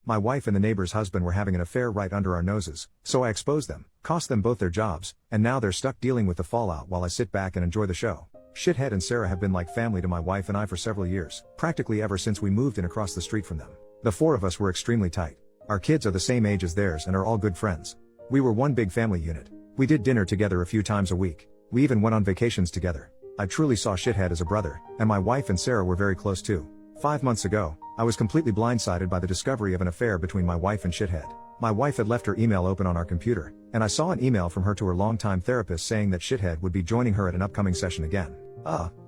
My wife and the neighbor's husband were having an affair right under our noses, so I exposed them, cost them both their jobs, and now they're stuck dealing with the fallout while I sit back and enjoy the show. Shithead and Sarah have been like family to my wife and I for several years, practically ever since we moved in across the street from them. The four of us were extremely tight. Our kids are the same age as theirs and are all good friends. We were one big family unit. We did dinner together a few times a week. We even went on vacations together. I truly saw Shithead as a brother, and my wife and Sarah were very close too. 5 months ago, I was completely blindsided by the discovery of an affair between my wife and Shithead. My wife had left her email open on our computer, and I saw an email from her to her longtime therapist saying that Shithead would be joining her at an upcoming session again.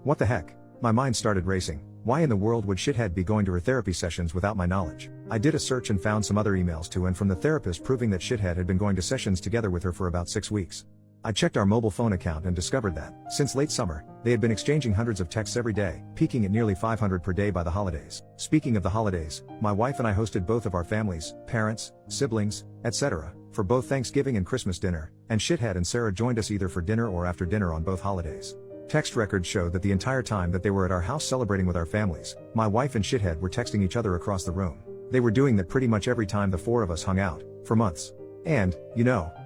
What the heck? My mind started racing. Why in the world would Shithead be going to her therapy sessions without my knowledge? I did a search and found some other emails to and from the therapist proving that Shithead had been going to sessions together with her for about 6 weeks. I checked our mobile phone account and discovered that, since late summer, they had been exchanging hundreds of texts every day, peaking at nearly 500 per day by the holidays. Speaking of the holidays, my wife and I hosted both of our families, parents, siblings, etc., for both Thanksgiving and Christmas dinner, and Shithead and Sarah joined us either for dinner or after dinner on both holidays. Text records showed that the entire time that they were at our house celebrating with our families, my wife and Shithead were texting each other across the room. They were doing that pretty much every time the four of us hung out, for months. And,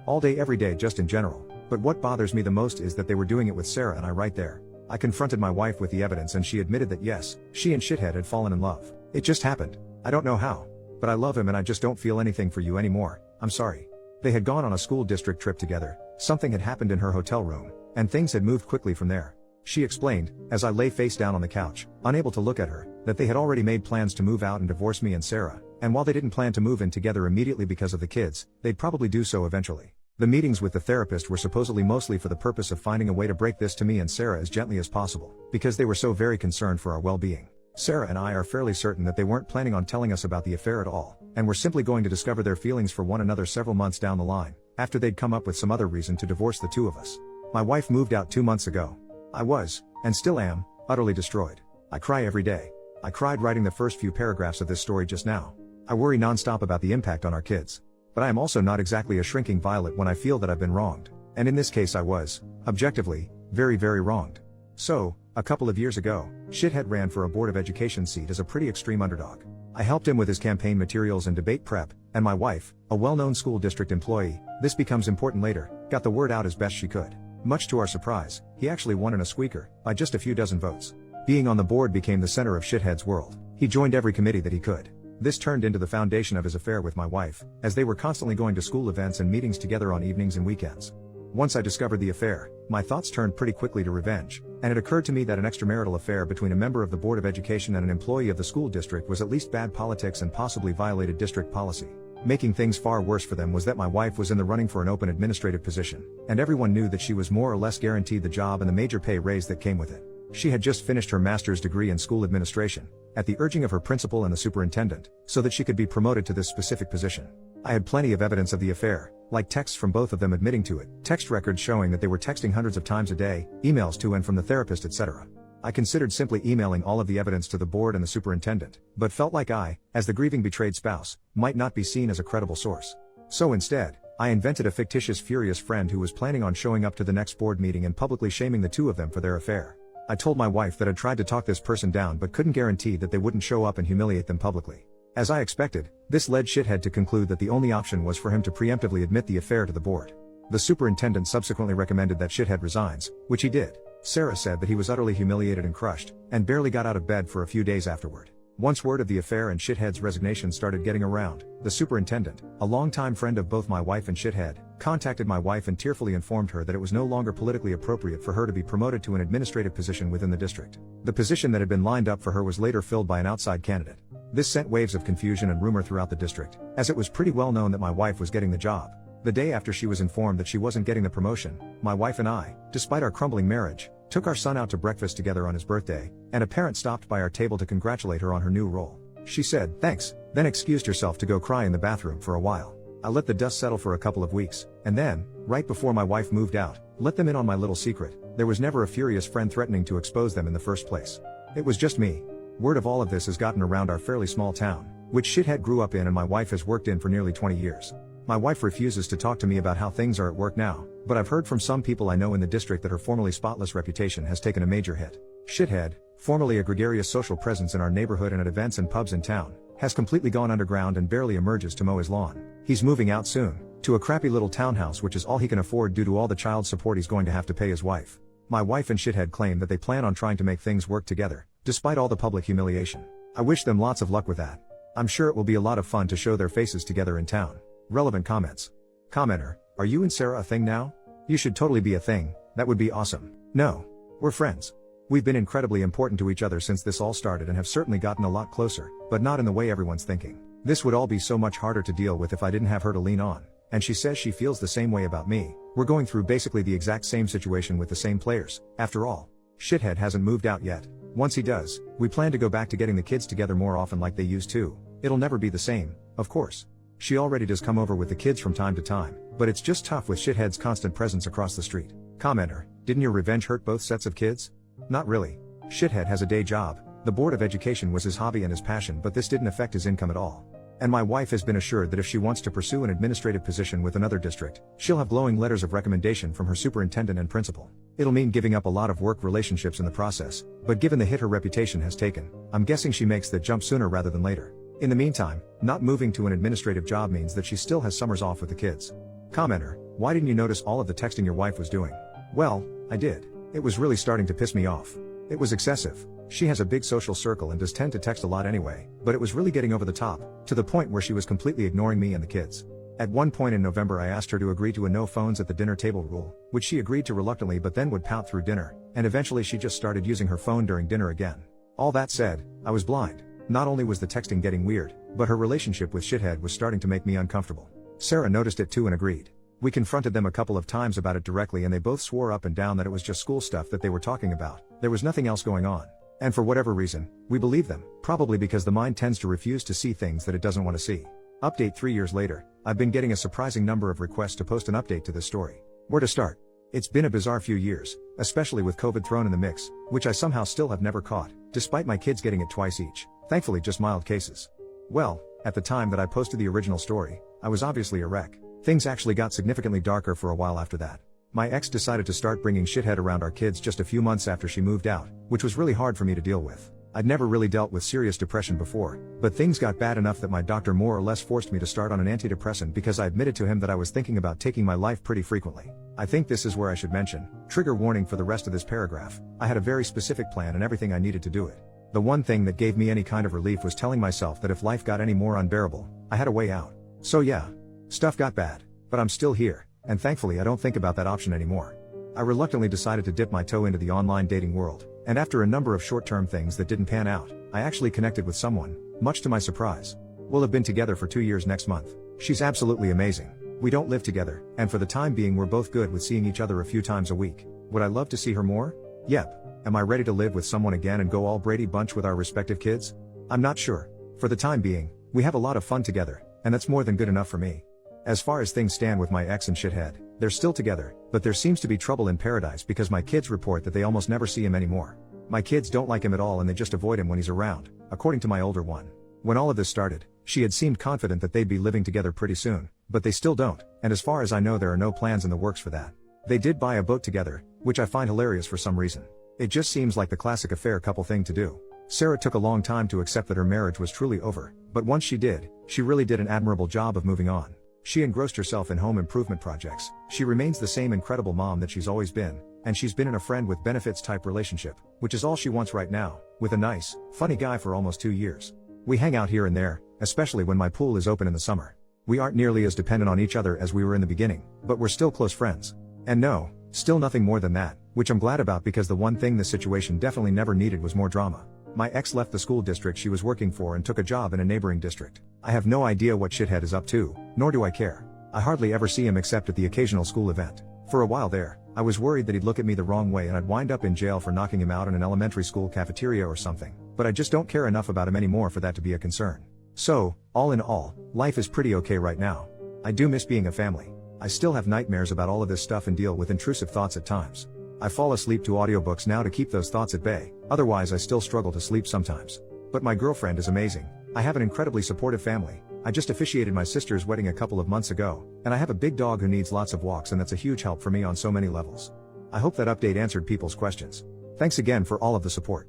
all day every day just in general. But what bothers me the most is that they were doing it with Sarah and I right there. I confronted my wife with the evidence and she admitted that yes, she and Shithead had fallen in love. It just happened. I don't know how. But I love him and I just don't feel anything for you anymore, I'm sorry. They had gone on a school district trip together, something had happened in her hotel room, and things had moved quickly from there. She explained, as I lay face down on the couch, unable to look at her, that they had already made plans to move out and divorce me and Sarah, and while they didn't plan to move in together immediately because of the kids, they'd probably do so eventually. The meetings with the therapist were supposedly mostly for the purpose of finding a way to break this to me and Sarah as gently as possible, because they were so very concerned for our well-being. Sarah and I are fairly certain that they weren't planning on telling us about the affair at all, and were simply going to discover their feelings for one another several months down the line, after they'd come up with some other reason to divorce the two of us. My wife moved out 2 months ago. I was, and still am, utterly destroyed. I cry every day. I cried writing the first few paragraphs of this story just now. I worry nonstop about the impact on our kids. But I am also not exactly a shrinking violet when I feel that I've been wronged. And in this case I was, objectively, very very wronged. So, a couple of years ago, Shithead ran for a Board of Education seat as a pretty extreme underdog. I helped him with his campaign materials and debate prep, and my wife, a well-known school district employee, this becomes important later, got the word out as best she could. Much to our surprise, he actually won in a squeaker, by just a few dozen votes. Being on the board became the center of Shithead's world. He joined every committee that he could. This turned into the foundation of his affair with my wife, as they were constantly going to school events and meetings together on evenings and weekends. Once I discovered the affair, my thoughts turned pretty quickly to revenge, and it occurred to me that an extramarital affair between a member of the Board of Education and an employee of the school district was at least bad politics and possibly violated district policy. Making things far worse for them was that my wife was in the running for an open administrative position, and everyone knew that she was more or less guaranteed the job and the major pay raise that came with it. She had just finished her master's degree in school administration, at the urging of her principal and the superintendent, so that she could be promoted to this specific position. I had plenty of evidence of the affair, like texts from both of them admitting to it, text records showing that they were texting hundreds of times a day, emails to and from the therapist, etc. I considered simply emailing all of the evidence to the board and the superintendent, but felt like I, as the grieving betrayed spouse, might not be seen as a credible source. So instead, I invented a fictitious furious friend who was planning on showing up to the next board meeting and publicly shaming the two of them for their affair. I told my wife that I'd tried to talk this person down but couldn't guarantee that they wouldn't show up and humiliate them publicly. As I expected, this led Shithead to conclude that the only option was for him to preemptively admit the affair to the board. The superintendent subsequently recommended that Shithead resigns, which he did. Sarah said that he was utterly humiliated and crushed, and barely got out of bed for a few days afterward. Once word of the affair and Shithead's resignation started getting around, the superintendent, a longtime friend of both my wife and Shithead, contacted my wife and tearfully informed her that it was no longer politically appropriate for her to be promoted to an administrative position within the district. The position that had been lined up for her was later filled by an outside candidate. This sent waves of confusion and rumor throughout the district, as it was pretty well known that my wife was getting the job. The day after she was informed that she wasn't getting the promotion, my wife and I, despite our crumbling marriage, took our son out to breakfast together on his birthday, and a parent stopped by our table to congratulate her on her new role. She said, "Thanks," then excused herself to go cry in the bathroom for a while. I let the dust settle for a couple of weeks, and then, right before my wife moved out, let them in on my little secret. There was never a furious friend threatening to expose them in the first place. It was just me. Word of all of this has gotten around our fairly small town, which Shithead grew up in and my wife has worked in for nearly 20 years. My wife refuses to talk to me about how things are at work now, but I've heard from some people I know in the district that her formerly spotless reputation has taken a major hit. Shithead, formerly a gregarious social presence in our neighborhood and at events and pubs in town, has completely gone underground and barely emerges to mow his lawn. He's moving out soon, to a crappy little townhouse which is all he can afford due to all the child support he's going to have to pay his wife. My wife and Shithead claim that they plan on trying to make things work together, despite all the public humiliation. I wish them lots of luck with that. I'm sure it will be a lot of fun to show their faces together in town. Relevant comments. Commenter, are you and Sarah a thing now? You should totally be a thing, that would be awesome. No. We're friends. We've been incredibly important to each other since this all started and have certainly gotten a lot closer, but not in the way everyone's thinking. This would all be so much harder to deal with if I didn't have her to lean on, and she says she feels the same way about me. We're going through basically the exact same situation with the same players, after all. Shithead hasn't moved out yet. Once he does, we plan to go back to getting the kids together more often like they used to. It'll never be the same, of course. She already does come over with the kids from time to time, but it's just tough with Shithead's constant presence across the street. Commenter, didn't your revenge hurt both sets of kids? Not really. Shithead has a day job. The Board of Education was his hobby and his passion, but this didn't affect his income at all. And my wife has been assured that if she wants to pursue an administrative position with another district, she'll have glowing letters of recommendation from her superintendent and principal. It'll mean giving up a lot of work relationships in the process, but given the hit her reputation has taken, I'm guessing she makes that jump sooner rather than later. In the meantime, not moving to an administrative job means that she still has summers off with the kids. Commenter, why didn't you notice all of the texting your wife was doing? Well, I did. It was really starting to piss me off. It was excessive. She has a big social circle and does tend to text a lot anyway, but it was really getting over the top, to the point where she was completely ignoring me and the kids. At one point in November I asked her to agree to a no phones at the dinner table rule, which she agreed to reluctantly but then would pout through dinner, and eventually she just started using her phone during dinner again. All that said, I was blind. Not only was the texting getting weird, but her relationship with Shithead was starting to make me uncomfortable. Sarah noticed it too and agreed. We confronted them a couple of times about it directly and they both swore up and down that it was just school stuff that they were talking about. There was nothing else going on. And for whatever reason, we believe them, probably because the mind tends to refuse to see things that it doesn't want to see. Update 3 years later, I've been getting a surprising number of requests to post an update to this story. Where to start? It's been a bizarre few years, especially with COVID thrown in the mix, which I somehow still have never caught, despite my kids getting it twice each. Thankfully just mild cases. Well, at the time that I posted the original story, I was obviously a wreck. Things actually got significantly darker for a while after that. My ex decided to start bringing Shithead around our kids just a few months after she moved out, which was really hard for me to deal with. I'd never really dealt with serious depression before, but things got bad enough that my doctor more or less forced me to start on an antidepressant because I admitted to him that I was thinking about taking my life pretty frequently. I think this is where I should mention, trigger warning for the rest of this paragraph, I had a very specific plan and everything I needed to do it. The one thing that gave me any kind of relief was telling myself that if life got any more unbearable, I had a way out. So yeah, stuff got bad, but I'm still here, and thankfully I don't think about that option anymore. I reluctantly decided to dip my toe into the online dating world, and after a number of short-term things that didn't pan out, I actually connected with someone, much to my surprise. We'll have been together for 2 years next month. She's absolutely amazing. We don't live together, and for the time being we're both good with seeing each other a few times a week. Would I love to see her more? Yep. Am I ready to live with someone again and go all Brady Bunch with our respective kids? I'm not sure. For the time being, we have a lot of fun together, and that's more than good enough for me. As far as things stand with my ex and Shithead, they're still together, but there seems to be trouble in paradise because my kids report that they almost never see him anymore. My kids don't like him at all and they just avoid him when he's around, according to my older one. When all of this started, she had seemed confident that they'd be living together pretty soon, but they still don't, and as far as I know there are no plans in the works for that. They did buy a boat together, which I find hilarious for some reason. It just seems like the classic affair couple thing to do. Sarah took a long time to accept that her marriage was truly over, but once she did, she really did an admirable job of moving on. She engrossed herself in home improvement projects, she remains the same incredible mom that she's always been, and she's been in a friend with benefits type relationship, which is all she wants right now, with a nice, funny guy for almost 2 years. We hang out here and there, especially when my pool is open in the summer. We aren't nearly as dependent on each other as we were in the beginning, but we're still close friends. And no, still nothing more than that, which I'm glad about because the one thing this situation definitely never needed was more drama. My ex left the school district she was working for and took a job in a neighboring district. I have no idea what Shithead is up to, nor do I care. I hardly ever see him except at the occasional school event. For a while there, I was worried that he'd look at me the wrong way and I'd wind up in jail for knocking him out in an elementary school cafeteria or something, but I just don't care enough about him anymore for that to be a concern. So, all in all, life is pretty okay right now. I do miss being a family. I still have nightmares about all of this stuff and deal with intrusive thoughts at times. I fall asleep to audiobooks now to keep those thoughts at bay, otherwise I still struggle to sleep sometimes. But my girlfriend is amazing. I have an incredibly supportive family. I just officiated my sister's wedding a couple of months ago, and I have a big dog who needs lots of walks and that's a huge help for me on so many levels. I hope that update answered people's questions. Thanks again for all of the support.